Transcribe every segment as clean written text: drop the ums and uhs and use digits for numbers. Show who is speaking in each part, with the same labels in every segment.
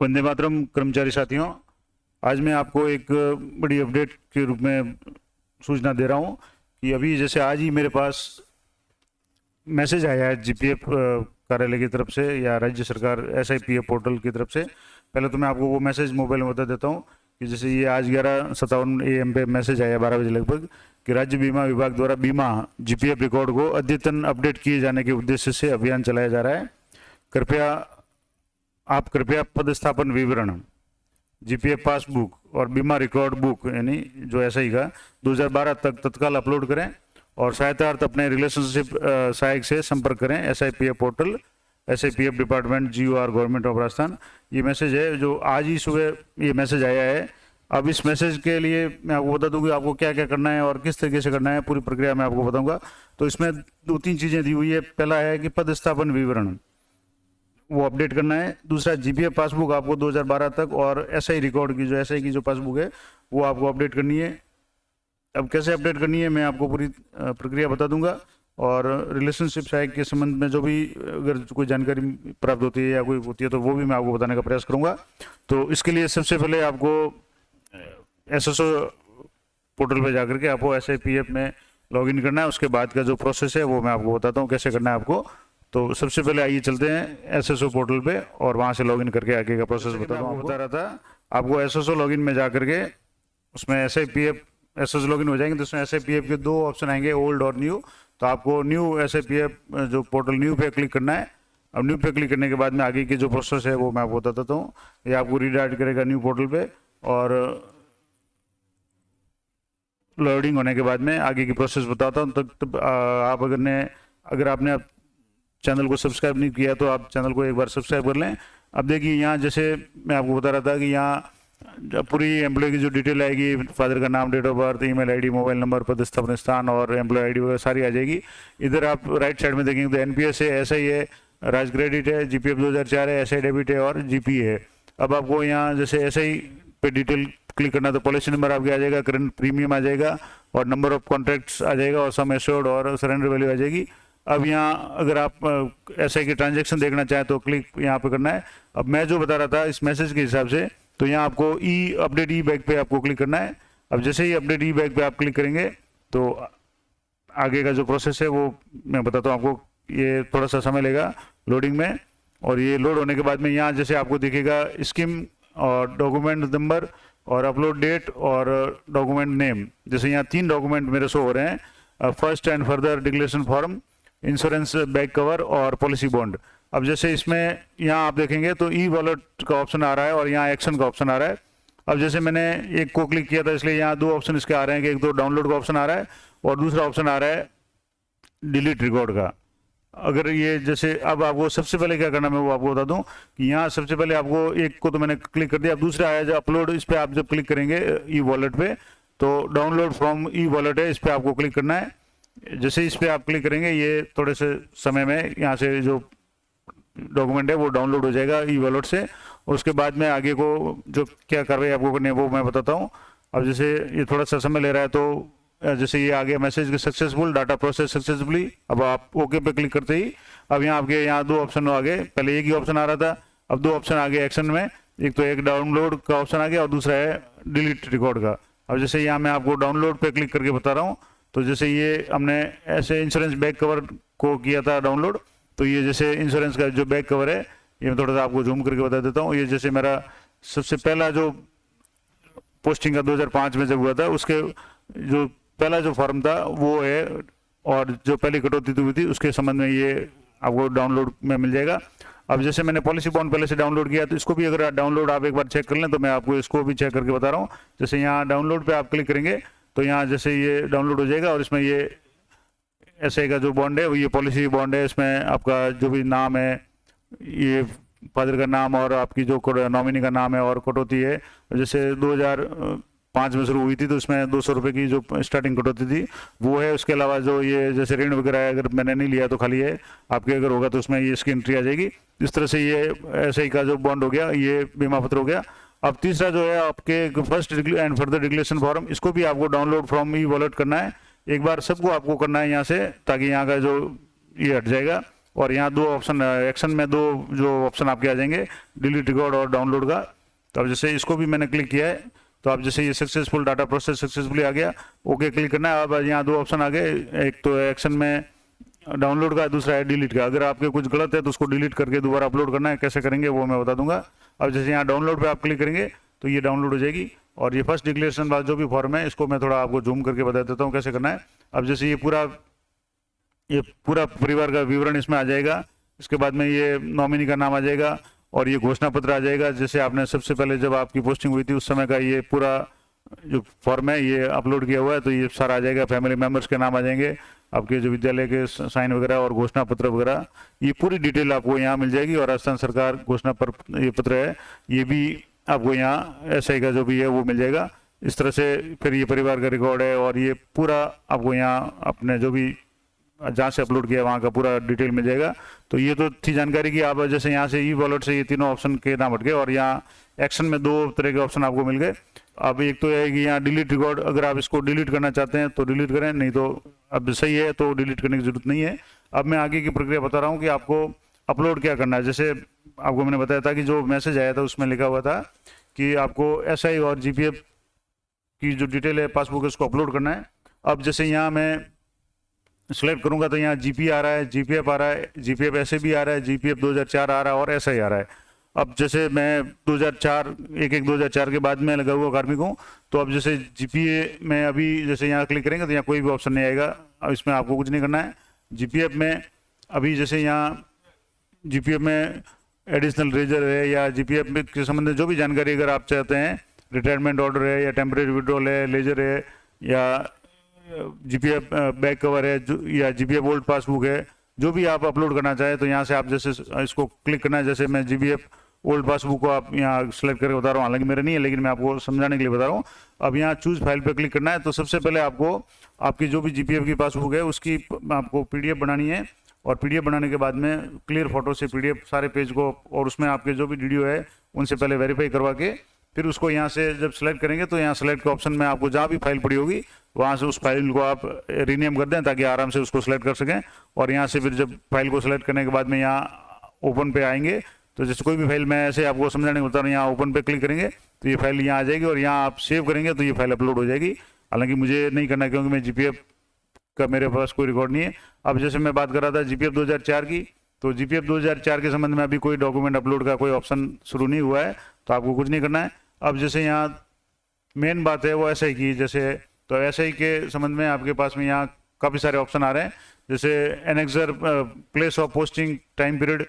Speaker 1: वंदे मातरम कर्मचारी साथियों, आज मैं आपको एक बड़ी अपडेट के रूप में सूचना दे रहा हूं कि अभी जैसे आज ही मेरे पास मैसेज आया है जीपीएफ कार्यालय की तरफ से या राज्य सरकार एसआईपीएफ पोर्टल की तरफ से। पहले तो मैं आपको वो मैसेज मोबाइल में बता देता हूं कि जैसे ये आज 11:57 AM पे मैसेज आया 12 बजे लगभग कि राज्य बीमा विभाग द्वारा बीमा जीपीएफ रिकॉर्ड को अद्यतन अपडेट किए जाने के उद्देश्य से अभियान चलाया जा रहा है। कृपया पदस्थापन विवरण, जीपीएफ पासबुक और बीमा रिकॉर्ड बुक यानी जो एसआई का 2012 तक तत्काल अपलोड करें और सहायतार्थ अपने रिलेशनशिप सहायक से संपर्क करें। SIPF portal, SIPF department, GOR, government of Rajasthan. ये मैसेज है जो आज ही सुबह ये मैसेज आया है। अब इस मैसेज के लिए मैं आपको बता दूं कि आपको क्या क्या करना है और किस तरीके से करना है, पूरी प्रक्रिया मैं आपको बताऊंगा। तो इसमें 2-3 चीज़ें दी हुई है। पहला है कि पदस्थापन विवरण वो अपडेट करना है। दूसरा, जीपीएफ पासबुक आपको 2012 तक और एसआई रिकॉर्ड की जो एसआई की जो पासबुक है वो आपको अपडेट करनी है। अब कैसे अपडेट करनी है मैं आपको पूरी प्रक्रिया बता दूंगा और रिलेशनशिप सहायक के संबंध में जो भी अगर कोई जानकारी प्राप्त होती है या कोई होती है तो वो भी मैं आपको बताने का प्रयास करूंगा। तो इसके लिए सबसे पहले आपको एसएसओ पोर्टल पे जाकर के आपको एसआईपीएफ में लॉगिन करना है। उसके बाद का जो प्रोसेस है वो मैं आपको बताता हूँ कैसे करना है आपको। तो सबसे पहले आइए चलते हैं एसएसओ पोर्टल पे और वहाँ से लॉगिन करके आगे का प्रोसेस बता रहा था। आपको एसएसओ लॉगिन में जा करके उसमें एसएसओ लॉगिन हो जाएंगे तो उसमें एसआईपीएफ के 2 ऑप्शन आएंगे, ओल्ड और न्यू। तो आपको न्यू एसआईपीएफ जो पोर्टल न्यू पे क्लिक करना है। अब न्यू पे क्लिक करने के बाद में आगे की जो प्रोसेस है वो मैं आपको बता देता हूँ। ये आपको रीडायरेक्ट करेगा न्यू पोर्टल पे और लोडिंग होने के बाद में आगे की प्रोसेस बताता हूँ। तब आप अगर आपने चैनल को सब्सक्राइब नहीं किया तो आप चैनल को एक बार सब्सक्राइब कर लें। अब देखिए यहाँ जैसे मैं आपको बता रहा था कि यहाँ पूरी एम्प्लॉय की जो डिटेल आएगी, फादर का नाम, date of birth, email ID, mobile number, पदस्थापन स्थान और एम्प्लॉय आईडी वगैरह सारी आ जाएगी। इधर आप राइट साइड में देखेंगे तो एनपीएस है, एसआई है, राज क्रेडिट है, जीपीएफ 2004 है, एसआई डेबिट है और जीपी है। अब आपको यहाँ जैसे एसआई पे डिटेल क्लिक करना तो पॉलिसी नंबर आपके आ जाएगा, करंट प्रीमियम आ जाएगा और नंबर ऑफ कॉन्ट्रैक्ट्स आ जाएगा और सम एश्योर्ड और सरेंडर वैल्यू आ जाएगी। अब यहाँ अगर आप एसआई के ट्रांजैक्शन देखना चाहें तो क्लिक यहाँ पे करना है। अब मैं जो बता रहा था इस मैसेज के हिसाब से तो यहाँ आपको अपडेट ई बैग पे आपको क्लिक करना है। अब जैसे ही अपडेट ई बैग पे आप क्लिक करेंगे तो आगे का जो प्रोसेस है वो मैं बताता हूँ आपको। ये थोड़ा सा समय लेगा लोडिंग में और ये लोड होने के बाद में यहाँ जैसे आपको दिखेगा स्कीम और डॉक्यूमेंट नंबर और अपलोड डेट और डॉक्यूमेंट नेम। जैसे यहाँ 3 डॉक्यूमेंट मेरे शो हो रहे हैं, first and further declaration form, insurance back cover और पॉलिसी बॉन्ड। अब जैसे इसमें यहाँ आप देखेंगे तो ई वॉलेट का ऑप्शन आ रहा है और यहाँ एक्शन का ऑप्शन आ रहा है। अब जैसे मैंने एक को क्लिक किया था इसलिए यहाँ 2 ऑप्शन इसके आ रहे हैं कि एक तो डाउनलोड का ऑप्शन आ रहा है और दूसरा ऑप्शन आ रहा है डिलीट रिकॉर्ड का। अगर ये जैसे अब आपको सबसे पहले क्या करना मैं वो आपको बता दूं कि यहाँ सबसे पहले आपको एक को तो मैंने क्लिक कर दिया। अब दूसरा आया जो अपलोड, इस पर आप जब क्लिक करेंगे ई वॉलेट पे तो डाउनलोड फ्रॉम ई वॉलेट है, इस पर आपको क्लिक करना है। जैसे इस पर आप क्लिक करेंगे ये थोड़े से समय में यहाँ से जो डॉक्यूमेंट है वो डाउनलोड हो जाएगा ई वॉलेट से। उसके बाद में आगे को जो क्या कार्रवाई आपको करनी है वो मैं बताता हूँ। अब जैसे ये थोड़ा सा समय ले रहा है तो जैसे ये आगे message successful, data process successfully. अब आप ओके पे क्लिक करते ही अब यहाँ आपके यहाँ 2 ऑप्शन आ गए। पहले एक ही ऑप्शन आ रहा था, अब 2 ऑप्शन आ गए एक्शन में। एक तो एक डाउनलोड का ऑप्शन आ गया और दूसरा है डिलीट रिकॉर्ड का। अब जैसे यहाँ मैं आपको डाउनलोड पे क्लिक करके बता रहा हूँ तो जैसे ये हमने ऐसे इंश्योरेंस बैक कवर को किया था डाउनलोड। तो ये जैसे इंश्योरेंस का जो बैक कवर है ये मैं थोड़ा सा आपको जूम करके बता देता हूँ। ये जैसे मेरा सबसे पहला जो पोस्टिंग का 2005 में जब हुआ था उसके जो पहला जो फॉर्म था वो है और जो पहली कटौती हुई थी उसके संबंध में ये आपको डाउनलोड में मिल जाएगा। अब जैसे मैंने पॉलिसी बॉन्ड पहले से डाउनलोड किया तो इसको भी अगर डाउनलोड आप एक बार चेक कर लें तो मैं आपको इसको भी चेक करके बता रहा हूँ। जैसे यहाँ डाउनलोड पे आप क्लिक करेंगे तो यहाँ जैसे ये डाउनलोड हो जाएगा और इसमें ये एसआई का जो बॉन्ड है वो ये पॉलिसी बॉन्ड है। इसमें आपका जो भी नाम है, ये फादर का नाम और आपकी जो नॉमिनी का नाम है और कटौती है। जैसे 2005 में शुरू हुई थी तो इसमें 200 रुपये की जो स्टार्टिंग कटौती थी वो है। उसके अलावा जो ये जैसे ऋण वगैरह है अगर मैंने नहीं लिया तो खाली है, आपके अगर होगा तो उसमें ये इसकी एंट्री आ जाएगी। इस तरह से ये एसआई का जो बॉन्ड हो गया, ये बीमा पत्र हो गया। अब तीसरा जो है आपके first and further declaration form, इसको भी आपको डाउनलोड फ्रॉम ई वॉलेट करना है। एक बार सबको आपको करना है यहाँ से ताकि यहाँ का जो ये हट जाएगा। और यहाँ दो ऑप्शन एक्शन में दो जो ऑप्शन आपके आ जाएंगे, डिलीट रिकॉर्ड और डाउनलोड का। तो अब जैसे इसको भी मैंने क्लिक किया है, तो अब जैसे ये सक्सेसफुल डाटा प्रोसेस सक्सेसफुली आ गया, ओके क्लिक करना है। अब यहाँ दो ऑप्शन आ गए, एक तो एक्शन में डाउनलोड का, दूसरा है डिलीट का। अगर आपके कुछ गलत है तो उसको डिलीट करके दोबारा अपलोड करना है, कैसे करेंगे वो मैं बता दूंगा। अब जैसे यहाँ डाउनलोड पे आप क्लिक करेंगे तो ये डाउनलोड हो जाएगी। और ये फर्स्ट डिक्लेरेशन वाला जो भी फॉर्म है इसको मैं थोड़ा आपको जूम करके बता देता हूँ कैसे करना है। अब जैसे ये पूरा परिवार का विवरण इसमें आ जाएगा, इसके बाद में ये नॉमिनी का नाम आ जाएगा और ये घोषणा पत्र आ जाएगा। जैसे आपने सबसे पहले जब आपकी पोस्टिंग हुई थी उस समय का ये पूरा जो फॉर्म है ये अपलोड किया हुआ है, तो ये सारा आ जाएगा। फैमिली मेंबर्स के नाम आ जाएंगे, आपके जो विद्यालय के साइन वगैरह और घोषणा पत्र वगैरह, ये पूरी डिटेल आपको यहाँ मिल जाएगी। और राजस्थान सरकार घोषणा ये पत्र है, ये भी आपको यहाँ एसआई का जो भी है वो मिल जाएगा। इस तरह से फिर ये परिवार का रिकॉर्ड है और ये पूरा आपको यहाँ अपने जो भी जहाँ से अपलोड किया वहाँ का पूरा डिटेल मिल जाएगा। तो ये तो थी जानकारी की। आप जैसे यहाँ से ई वॉलेट से ये तीनों ऑप्शन के नाम हट गए और यहाँ एक्शन में दो तरह के ऑप्शन आपको मिल गए। अब एक तो है कि यहाँ डिलीट रिकॉर्ड, अगर आप इसको डिलीट करना चाहते हैं तो डिलीट करें, नहीं तो अब सही है तो डिलीट करने की जरूरत नहीं है। अब मैं आगे की प्रक्रिया बता रहा हूँ कि आपको अपलोड क्या करना है। जैसे आपको मैंने बताया था कि जो मैसेज आया था उसमें लिखा हुआ था कि आपको एसआई और जीपीएफ की जो डिटेल है पासबुक उसको अपलोड करना है। अब जैसे यहाँ मैं सिलेक्ट करूंगा तो यहाँ जीपी आ रहा है, जीपीएफ आ रहा है, जीपीएफ ऐसे भी आ रहा है, जीपीएफ 2004 आ रहा है और एसआई आ रहा है। अब जैसे मैं 2004 के बाद में लगा हुआ कार्मिक हूँ, तो अब जैसे जीपीए में अभी जैसे यहाँ क्लिक करेंगे तो यहाँ कोई भी ऑप्शन नहीं आएगा। अब इसमें आपको कुछ नहीं करना है। जीपीएफ में अभी जैसे यहाँ जीपीएफ में एडिशनल रेजर है या जीपीएफ में के संबंध में जो भी जानकारी अगर आप चाहते हैं, रिटायरमेंट ऑर्डर है या टेम्परेरी विड्रॉल है, लेजर है या जीपीएफ बैक कवर है या जीपीएफ ओल्ड पासबुक है, जो भी आप अपलोड करना चाहें तो यहाँ से आप जैसे इसको क्लिक करना है। जैसे मैं जीपीएफ ओल्ड पासबुक को आप यहाँ सेलेक्ट करके बता रहा हूँ, हालांकि मेरे नहीं है लेकिन मैं आपको समझाने के लिए बता रहा हूँ। अब यहाँ चूज फाइल पे क्लिक करना है। तो सबसे पहले आपको आपकी जो भी जीपीएफ की पासबुक है उसकी आपको पीडीएफ बनानी है और पीडीएफ बनाने के बाद में क्लियर फोटो से पीडीएफ सारे पेज को और उसमें आपके जो भी वीडियो है उनसे पहले वेरीफाई करवा के फिर उसको यहाँ से जब सेलेक्ट करेंगे तो यहाँ सेलेक्ट के ऑप्शन में आपको जहाँ भी फाइल पड़ी होगी वहाँ से उस फाइल को आप रीनेम कर दें ताकि आराम से उसको सेलेक्ट कर सकें। और यहाँ से फिर जब फाइल को सेलेक्ट करने के बाद में यहाँ ओपन पे आएंगे तो जैसे कोई भी फाइल मैं ऐसे आपको समझाने को बता रहा हूँ, यहाँ ओपन पे क्लिक करेंगे तो ये फाइल यहाँ आ जाएगी और यहाँ आप सेव करेंगे तो ये फाइल अपलोड हो जाएगी। हालांकि मुझे नहीं करना क्योंकि मैं जीपीएफ का मेरे पास कोई रिकॉर्ड नहीं है। अब जैसे मैं बात कर रहा था जीपीएफ 2004 की, तो जीपीएफ 2004 के संबंध में अभी कोई डॉक्यूमेंट अपलोड का कोई ऑप्शन शुरू नहीं हुआ है, तो आपको कुछ नहीं करना है। अब जैसे यहाँ मेन बात है वो एसआई की, जैसे तो एसआई के संबंध में आपके पास में यहाँ काफ़ी सारे ऑप्शन आ रहे हैं। जैसे annexure place of posting time period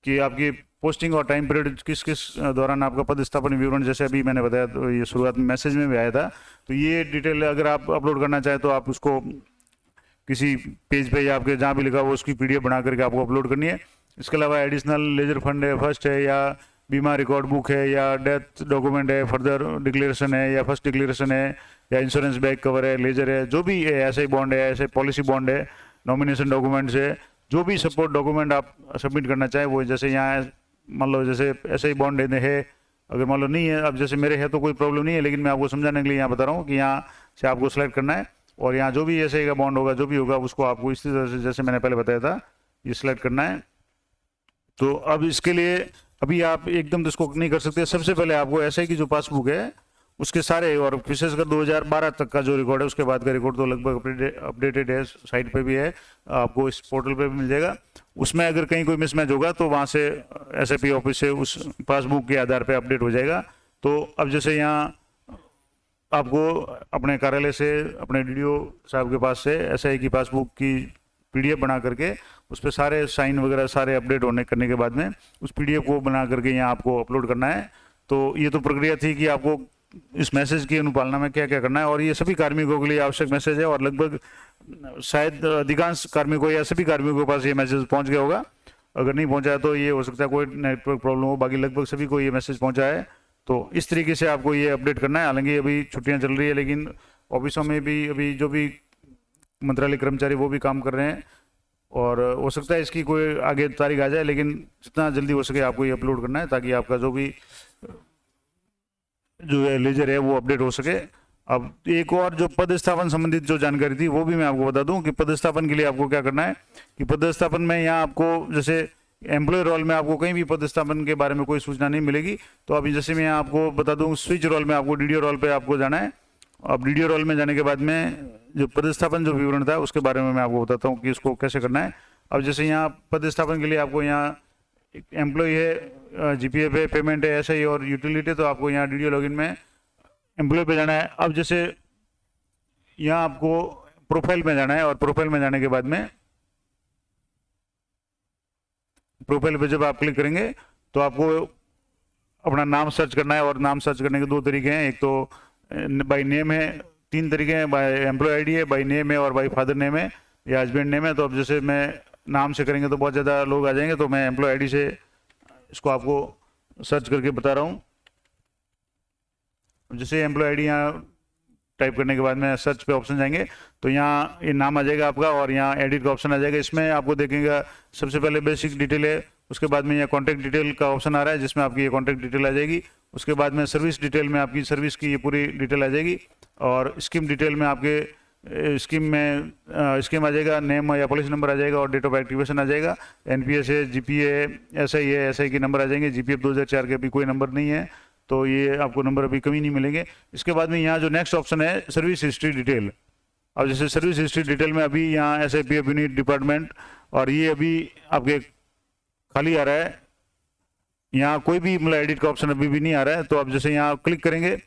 Speaker 1: कि आपकी पोस्टिंग और टाइम पीरियड किस किस दौरान आपका पदस्थापन विवरण, जैसे अभी मैंने बताया तो ये शुरुआत में मैसेज में भी आया था। तो ये डिटेल अगर आप अपलोड करना चाहें तो आप उसको किसी पेज पे या आपके जहाँ भी लिखा हो उसकी पीडीएफ बना करके आपको अपलोड करनी है। इसके अलावा एडिशनल लेजर फंड है, फर्स्ट है या बीमा रिकॉर्ड बुक है या डेथ डॉक्यूमेंट है, फर्दर डिक्लेरेशन है या फर्स्ट डिक्लेरेशन है या इंश्योरेंस बैक कवर है, लेजर है, जो भी है, ऐसे बॉन्ड है, ऐसे पॉलिसी बॉन्ड है, नॉमिनेशन डॉक्यूमेंट्स है, जो भी सपोर्ट डॉक्यूमेंट आप सबमिट करना चाहें वो जैसे यहाँ मान लो जैसे ऐसे ही बॉन्ड है, अगर मान लो नहीं है, अब जैसे मेरे है तो कोई प्रॉब्लम नहीं है लेकिन मैं आपको समझाने के लिए यहाँ बता रहा हूँ कि यहाँ से आपको सेलेक्ट करना है और यहाँ जो भी ऐसे का बॉन्ड होगा जो भी होगा उसको आपको इसी तरह से जैसे मैंने पहले बताया था ये सिलेक्ट करना है। तो अब इसके लिए अभी आप एकदम तो इसको नहीं कर सकते। सबसे पहले आपको एसआई की जो पासबुक है उसके सारे और विशेषकर 2012 तक का जो रिकॉर्ड है उसके बाद का रिकॉर्ड तो लगभग अपडेटेड है, साइट पे भी है, आपको इस पोर्टल पे भी मिल जाएगा। उसमें अगर कहीं कोई मिसमैच होगा तो वहाँ से एसआईपी ऑफिस से उस पासबुक के आधार पे अपडेट हो जाएगा। तो अब जैसे यहाँ आपको अपने कार्यालय से अपने डीडीओ साहब के पास से एसआई की पासबुक की पीडीएफ बना करके उस पर सारे साइन वगैरह सारे अपडेट करने के बाद में उस पीडीएफ को बना करके यहाँ आपको अपलोड करना है। तो ये तो प्रक्रिया थी कि आपको इस मैसेज की अनुपालना में क्या क्या करना है और ये सभी कार्मिकों के लिए आवश्यक मैसेज है और लगभग शायद अधिकांश कार्मिकों या सभी कार्मिकों के पास ये मैसेज पहुंच गया होगा। अगर नहीं पहुंचा तो ये हो सकता है कोई नेटवर्क प्रॉब्लम हो, बाकी लगभग सभी को ये मैसेज पहुंचा है। तो इस तरीके से आपको ये अपडेट करना है। हालांकि अभी छुट्टियां चल रही है लेकिन ऑफिसों में भी अभी जो भी मंत्रालय कर्मचारी वो भी काम कर रहे हैं और हो सकता है इसकी कोई आगे तारीख आ जाए, लेकिन जितना जल्दी हो सके आपको ये अपलोड करना है ताकि आपका जो भी जो है लेजर है वो अपडेट हो सके। अब एक और जो पदस्थापन संबंधित जो जानकारी थी वो भी मैं आपको बता दूं कि पदस्थापन के लिए आपको क्या करना है कि पदस्थापन में यहाँ आपको जैसे एम्प्लॉय रोल में आपको कहीं भी पदस्थापन के बारे में कोई सूचना नहीं मिलेगी। तो अभी जैसे मैं यहाँ आपको बता दूं स्विच रोल में आपको डीडीओ रोल पे आपको जाना है। अब डीडीओ रोल में जाने के बाद में जो पदस्थापन जो विवरण था उसके बारे में मैं आपको बताता हूँ कि इसको कैसे करना है। अब जैसे यहाँ पदस्थापन के लिए आपको यहाँ एम्प्लॉय है, जीपीएफ है, पेमेंट है, एसआई और यूटिलिटी, तो आपको यहाँ डीडीओ लॉगिन में एम्प्लॉय पे जाना है। अब जैसे यहाँ आपको प्रोफाइल में जाना है और प्रोफाइल में जाने के बाद में प्रोफाइल पे जब आप क्लिक करेंगे तो आपको अपना नाम सर्च करना है। और नाम सर्च करने के दो तरीके हैं, एक तो बाय नेम है, तीन तरीके हैं, बाय एम्प्लॉय आईडी है, बाय नेम है और बाय फादर नेम है या हस्बैंड नेम है। तो अब जैसे मैं नाम से करेंगे तो बहुत ज़्यादा लोग आ जाएंगे, तो मैं एम्प्लॉय आईडी से इसको आपको सर्च करके बता रहा हूँ। जैसे एम्प्लॉय आईडी यहाँ टाइप करने के बाद में सर्च पे ऑप्शन जाएंगे तो यहाँ ये नाम आ जाएगा आपका और यहाँ एडिट का ऑप्शन आ जाएगा। इसमें आपको देखेंगे सबसे पहले बेसिक डिटेल है, उसके बाद में यहाँ कॉन्टैक्ट डिटेल का ऑप्शन आ रहा है जिसमें आपकी ये कॉन्टैक्ट डिटेल आ जाएगी। उसके बाद में सर्विस डिटेल में आपकी सर्विस की ये पूरी डिटेल आ जाएगी और स्कीम डिटेल में आपके स्कीम आ जाएगा, नेम या पॉलिसी नंबर आ जाएगा और डेट ऑफ एक्टिवेशन आ जाएगा। एनपीएस है, जीपीए है, एसआई है, एसआई के नंबर आ जाएंगे। जीपीएफ 2004 के अभी कोई नंबर नहीं है तो ये आपको नंबर अभी कभी नहीं मिलेंगे। इसके बाद में यहाँ जो नेक्स्ट ऑप्शन है सर्विस हिस्ट्री डिटेल। अब जैसे सर्विस हिस्ट्री डिटेल में अभी यहाँ एसआईपीएफ यूनिट डिपार्टमेंट और ये अभी आपके खाली आ रहा है, यहाँ कोई भी मतलब एडिट का ऑप्शन अभी भी नहीं आ रहा है। तो आप जैसे यहाँ क्लिक करेंगे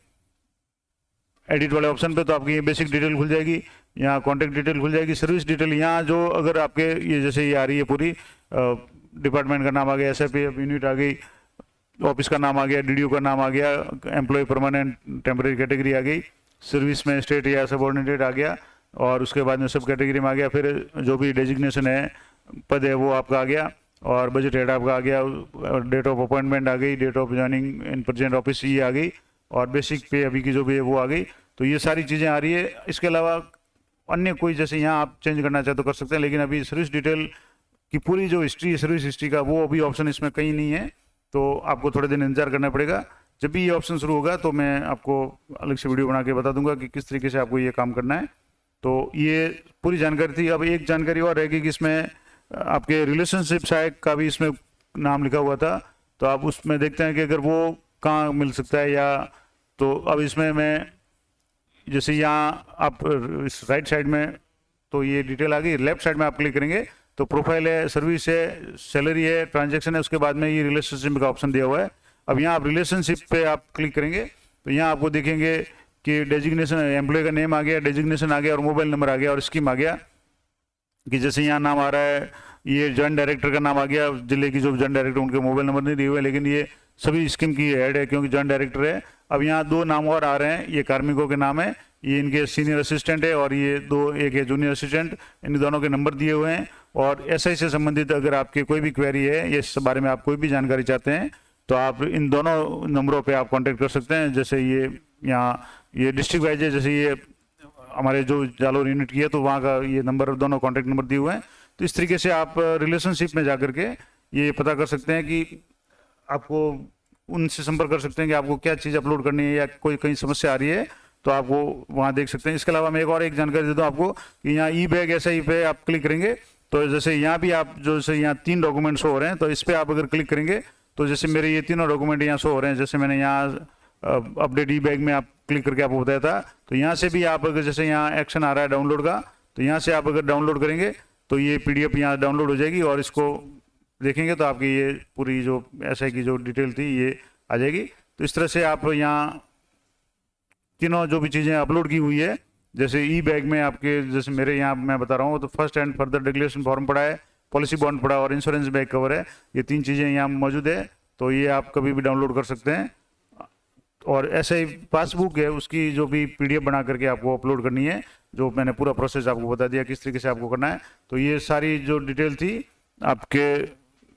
Speaker 1: एडिट वाले ऑप्शन पे तो आपकी ये बेसिक डिटेल खुल जाएगी, यहाँ कॉन्टैक्ट डिटेल खुल जाएगी, सर्विस डिटेल यहाँ जो अगर आपके ये जैसे ये आ रही है पूरी डिपार्टमेंट का नाम आ गया, एसआईपीएफ यूनिट आ गई, ऑफिस का नाम आ गया, डीडीओ का नाम आ गया, एम्प्लॉय परमानेंट टेम्परेरी कैटेगरी आ गई, सर्विस में स्टेट या सबऑर्डिनेटेड आ गया और उसके बाद में सब कैटेगरी में आ गया। फिर जो भी डेजिग्नेशन है पद है वो आपका आ गया और बजट हेड आपका आ गया, डेट ऑफ अपॉइंटमेंट आ गई, date of joining in present office ये आ गई और बेसिक पे अभी की जो भी है वो आ गई। तो ये सारी चीज़ें आ रही है। इसके अलावा अन्य कोई जैसे यहाँ आप चेंज करना चाहे तो कर सकते हैं, लेकिन अभी सर्विस डिटेल की पूरी जो हिस्ट्री है सर्विस हिस्ट्री का वो अभी ऑप्शन इसमें कहीं नहीं है, तो आपको थोड़े दिन इंतजार करना पड़ेगा। जब भी ये ऑप्शन शुरू होगा तो मैं आपको अलग से वीडियो बना के बता दूंगा कि किस तरीके से आपको ये काम करना है। तो ये पूरी जानकारी थी। अब एक जानकारी और रहेगी कि इसमें आपके रिलेशनशिप सहायक का भी इसमें नाम लिखा हुआ था, तो आप उसमें देखते हैं कि अगर वो कहाँ मिल सकता है या तो अब इसमें मैं जैसे यहाँ आप इस राइट साइड में तो ये डिटेल आ गई, लेफ्ट साइड में आप क्लिक करेंगे तो प्रोफाइल है, सर्विस है, सैलरी है, ट्रांजैक्शन है, उसके बाद में ये रिलेशनशिप का ऑप्शन दिया हुआ है। अब यहाँ आप रिलेशनशिप पे आप क्लिक करेंगे तो यहाँ आपको देखेंगे कि डेजिग्नेशन एम्प्लॉय का नेम आ गया, डेजिग्नेशन आ गया और मोबाइल नंबर आ गया और स्कीम आ गया कि जैसे यहाँ नाम आ रहा है ये जॉइंट डायरेक्टर का नाम आ गया, जिले की जो जॉइंट डायरेक्टर उनके मोबाइल नंबर नहीं दिए हुए, लेकिन ये सभी स्कीम की हेड है क्योंकि जॉइंट डायरेक्टर है। अब यहाँ दो नाम और आ रहे हैं, ये कार्मिकों के नाम है, ये इनके सीनियर असिस्टेंट है और ये एक है जूनियर असिस्टेंट, इन दोनों के नंबर दिए हुए हैं। और एसआई से संबंधित अगर आपके कोई भी क्वेरी है या इस बारे में आप कोई भी जानकारी चाहते हैं तो आप इन दोनों नंबरों पे आप कांटेक्ट कर सकते हैं। जैसे ये यहाँ ये डिस्ट्रिक्ट वाइज है, जैसे ये हमारे जो जालोर यूनिट की है तो वहाँ का ये नंबर दोनों कॉन्टैक्ट नंबर दिए हुए हैं। तो इस तरीके से आप रिलेशनशिप में जाकर के ये पता कर सकते हैं कि आपको उनसे संपर्क कर सकते हैं कि आपको क्या चीज़ अपलोड करनी है या कोई कहीं समस्या आ रही है तो आपको वहाँ देख सकते हैं। इसके अलावा मैं एक जानकारी दे दूँ आपको कि यहाँ ई बैग एसआई पे आप क्लिक करेंगे तो जैसे यहाँ भी आप जो जैसे यहाँ 3 डॉक्यूमेंट शो हो रहे हैं तो इस पर आप अगर क्लिक करेंगे तो जैसे मेरे ये तीनों डॉक्यूमेंट यहाँ शो हो रहे हैं। जैसे मैंने यहाँ अपडेट ई बैग में आप क्लिक करके आपको बताया था, तो यहाँ से भी आप अगर जैसे यहाँ एक्शन आ रहा है डाउनलोड का तो यहाँ से आप अगर डाउनलोड करेंगे तो ये पीडीएफ यहाँ डाउनलोड हो जाएगी और इसको देखेंगे तो आपकी ये पूरी जो एसआई की जो डिटेल थी ये आ जाएगी। तो इस तरह से आप यहाँ तीनों जो भी चीज़ें अपलोड की हुई है, जैसे ई बैग में आपके जैसे मेरे यहाँ मैं बता रहा हूँ तो first and further declaration form पड़ा है, पॉलिसी बॉन्ड पड़ा और इंश्योरेंस बैग कवर है, ये 3 चीज़ें यहाँ मौजूद है। तो ये आप कभी भी डाउनलोड कर सकते हैं। और ऐसे ही पासबुक है उसकी जो भी पीडीएफ बना करके आपको अपलोड करनी है, जो मैंने पूरा प्रोसेस आपको बता दिया किस तरीके से आपको करना है। तो ये सारी जो डिटेल थी आपके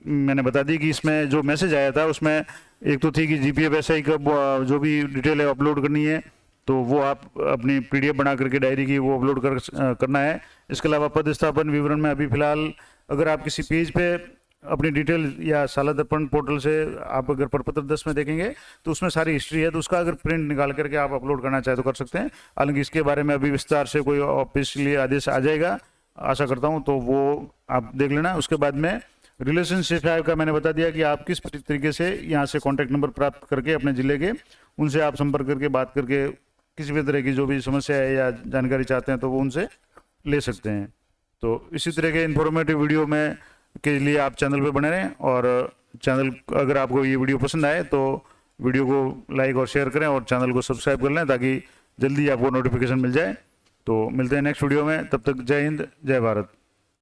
Speaker 1: मैंने बता दी कि इसमें जो मैसेज आया था उसमें एक तो थी कि जीपीएफ एसआई का जो भी डिटेल है अपलोड करनी है तो वो आप अपनी पीडीएफ बना करके डायरी की वो अपलोड करना है। इसके अलावा पदस्थापन विवरण में अभी फिलहाल अगर आप किसी पेज पे अपनी डिटेल या साला दर्पण पोर्टल से आप अगर प्रपत्र 10 में देखेंगे तो उसमें सारी हिस्ट्री है, तो उसका अगर प्रिंट निकाल करके आप अपलोड करना चाहे तो कर सकते हैं। हालांकि इसके बारे में अभी विस्तार से कोई ऑफिशियली आदेश आ जाएगा, आशा करता हूँ, तो वो आप देख लेना। उसके बाद में रिलेशनशिप का मैंने बता दिया कि आप किस तरीके से यहाँ से कॉन्टैक्ट नंबर प्राप्त करके अपने ज़िले के उनसे आप संपर्क करके बात करके किसी भी तरह की जो भी समस्या है या जानकारी चाहते हैं तो वो उनसे ले सकते हैं। तो इसी तरह के इन्फॉर्मेटिव वीडियो में के लिए आप चैनल पे बने रहें, और चैनल अगर आपको ये वीडियो पसंद आए तो वीडियो को लाइक और शेयर करें और चैनल को सब्सक्राइब कर लें ताकि जल्दी आपको नोटिफिकेशन मिल जाए। तो मिलते हैं नेक्स्ट वीडियो में, तब तक जय हिंद, जय भारत।